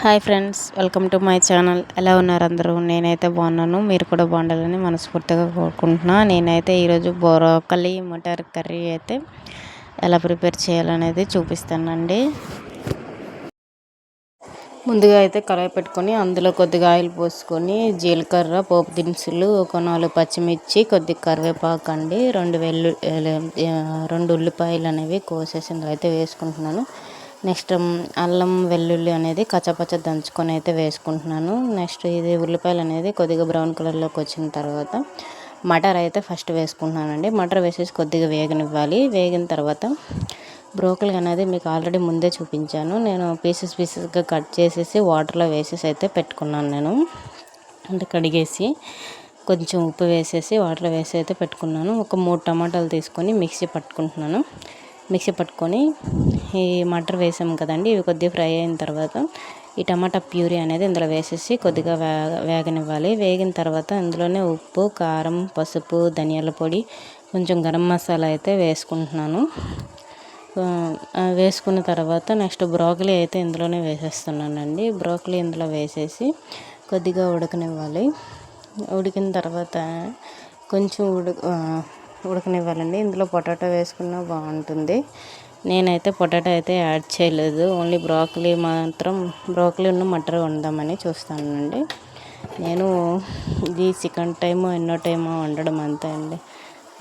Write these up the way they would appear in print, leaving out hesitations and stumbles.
Hi friends, welcome to my channel. ఎలా ఉన్నారు అందరూ? నేనైతే బాగున్నాను. మీరు కూడా బాగుండాలని మనస్ఫూర్తిగా కోరుకుంటున్నా. నేనైతే ఈరోజు బ్రోకలీ మటర్ కర్రీ అయితే ఎలా ప్రిపేర్ చేయాలనేది చూపిస్తానండి. ముందుగా అయితే కడాయి పెట్టుకొని అందులో కొద్దిగా ఆయిల్ పోసుకొని జీలకర్ర, పోపు దినుసులు, ఒక 4 పచ్చిమిర్చి, కొద్దిగా కరివేపాకు అండి, 2 ఉల్లిపాయలు అనేవి కోసేసి ఇందులో అయితే వేసుకుంటున్నాను. నెక్స్ట్ అల్లం వెల్లుల్లి అనేది కచ్చపచ్చ దంచుకొని అయితే వేసుకుంటున్నాను. నెక్స్ట్ ఇది ఉల్లిపాయలు అనేది కొద్దిగా బ్రౌన్ కలర్లోకి వచ్చిన తర్వాత మటర్ అయితే ఫస్ట్ వేసుకుంటున్నానండి. మటర్ వేసేసి కొద్దిగా వేగనివ్వాలి. వేగిన తర్వాత బ్రోకలీ అనేది మీకు ఆల్రెడీ ముందే చూపించాను. నేను పీసెస్గా కట్ చేసేసి వాటర్లో వేసేసి అయితే పెట్టుకున్నాను. నేను అంటే కడిగేసి కొంచెం ఉప్పు వేసేసి వాటర్లో వేసి అయితే పెట్టుకున్నాను. ఒక 3 టమాటాలు తీసుకొని మిక్సీ పట్టుకొని ఈ మటర్ వేసాము కదండి, ఇవి కొద్దిగా ఫ్రై అయిన తర్వాత ఈ టమాటా ప్యూరీ అనేది ఇందులో వేసేసి కొద్దిగా వేగనివ్వాలి. వేగిన తర్వాత ఇందులోనే ఉప్పు, కారం, పసుపు, ధనియాల పొడి, కొంచెం గరం మసాలా అయితే వేసుకుంటున్నాను. వేసుకున్న తర్వాత నెక్స్ట్ బ్రోకలీ అయితే ఇందులోనే వేసేస్తున్నానండి. బ్రోకలీ ఇందులో వేసేసి కొద్దిగా ఉడకనివ్వాలి. ఉడికిన తర్వాత కొంచెం ఉడకనివ్వాలండి. ఇందులో పొటాటో వేసుకున్నా బాగుంటుంది. నేనైతే పొటాటో అయితే యాడ్ చేయలేదు. ఓన్లీ బ్రోకలీ ఉన్న మటర్ వండదామని చూస్తానండి. నేను ఇది సెకండ్ టైమో ఎన్నో టైమో వండడం అంతే అండి.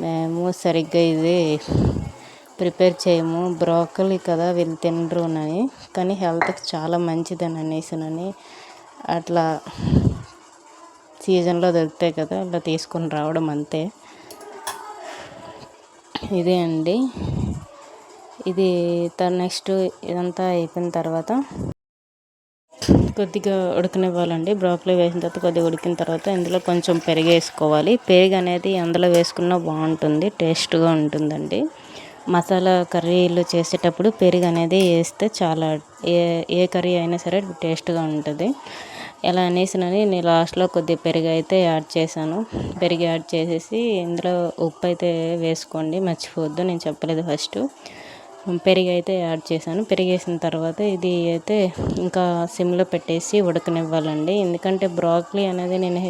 మేము సరిగ్గా ఇది ప్రిపేర్ చేయము. బ్రోకలీ కదా వీళ్ళు తినరు అని, కానీ హెల్త్కి చాలా మంచిదని అనేసినని అట్లా సీజన్లో దొరుకుతాయి కదా, అలా తీసుకొని రావడం అంతే. ఇదే అండి. ఇది నెక్స్ట్ ఇదంతా అయిపోయిన తర్వాత కొద్దిగా ఉడకనివ్వాలండి. బ్రోకలీ వేసిన తర్వాత కొద్దిగా ఉడికిన తర్వాత ఇందులో కొంచెం పెరుగు వేసుకోవాలి. పెరుగు అనేది అందులో వేసుకున్నా బాగుంటుంది, టేస్ట్గా ఉంటుందండి. మసాలా కర్రీలు చేసేటప్పుడు పెరుగు అనేది వేస్తే చాలా ఏ కర్రీ అయినా సరే టేస్ట్గా ఉంటుంది. ఎలా అనేసినని నేను లాస్ట్లో కొద్దిగా పెరుగు అయితే యాడ్ చేశాను. పెరుగు యాడ్ చేసేసి ఇందులో ఉప్పు అయితే వేసుకోండి, మర్చిపోవద్దు, నేను చెప్పలేదు ఫస్ట్. పెరుగు అయితే యాడ్ చేశాను. పెరుగు వేసిన తర్వాత ఇది అయితే ఇంకా సిమ్లో పెట్టేసి ఉడకనివ్వాలండి. ఎందుకంటే బ్రోకలీ అనేది నేను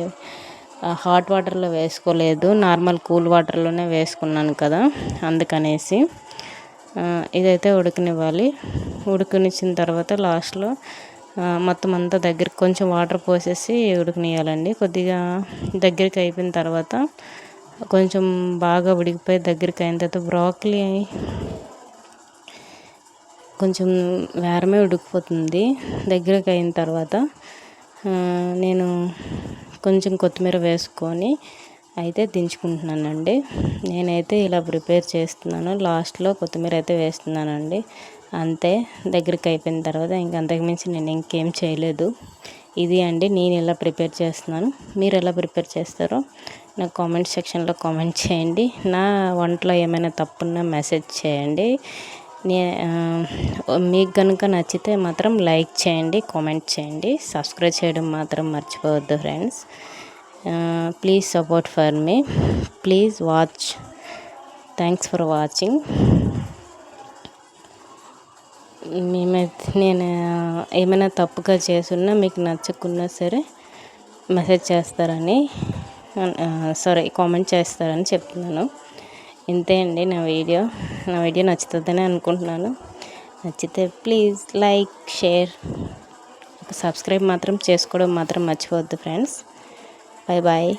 హాట్ వాటర్లో వేసుకోలేదు, నార్మల్ కూల్ వాటర్లోనే వేసుకున్నాను కదా, అందుకనేసి ఇదైతే ఉడకనివ్వాలి. ఉడకనిచ్చిన తర్వాత లాస్ట్లో మొత్తం అంతా దగ్గరికి కొంచెం వాటర్ పోసేసి ఉడకనివ్వాలండి. కొద్దిగా దగ్గరికి అయిపోయిన తర్వాత కొంచెం బాగా ఉడికిపోయి దగ్గరికి అయిన తర్వాత బ్రోకలీ కొంచెం వేరమే ఉడికిపోతుంది. దగ్గరికి అయిన తర్వాత నేను కొంచెం కొత్తిమీర వేసుకొని అయితే దించుకుంటున్నానండి. నేనైతే ఇలా ప్రిపేర్ చేస్తున్నాను. లాస్ట్లో కొత్తిమీర అయితే వేస్తున్నానండి. అంతే, దగ్గరికి అయిపోయిన తర్వాత అంతకుమించి నేను ఇంకేం చేయలేదు. ఇది అండి నేను ఎలా ప్రిపేర్ చేస్తున్నాను. మీరు ఎలా ప్రిపేర్ చేస్తారో నాకు కామెంట్ సెక్షన్లో కామెంట్ చేయండి. నా వంటలో ఏమైనా తప్పున్నా మెసేజ్ చేయండి. మీకు కనుక నచ్చితే మాత్రం లైక్ చేయండి, కామెంట్ చేయండి, సబ్స్క్రైబ్ చేయడం మాత్రం మర్చిపోవద్దు friends. Please support for me, please watch. Thanks for watching. నేను ఏమైనా తప్పుగా చేసున్నా, మీకు నచ్చకున్నా సరే మెసేజ్ చేస్తారని కామెంట్ చేస్తారని చెప్తున్నాను. ఇంతే అండి నా వీడియో నచ్చుతుందని అనుకుంటున్నాను. నచ్చితే ప్లీజ్ లైక్, షేర్, సబ్స్క్రైబ్ మాత్రం చేసుకోవడం మాత్రం మర్చిపోవద్దు ఫ్రెండ్స్. Bye bye.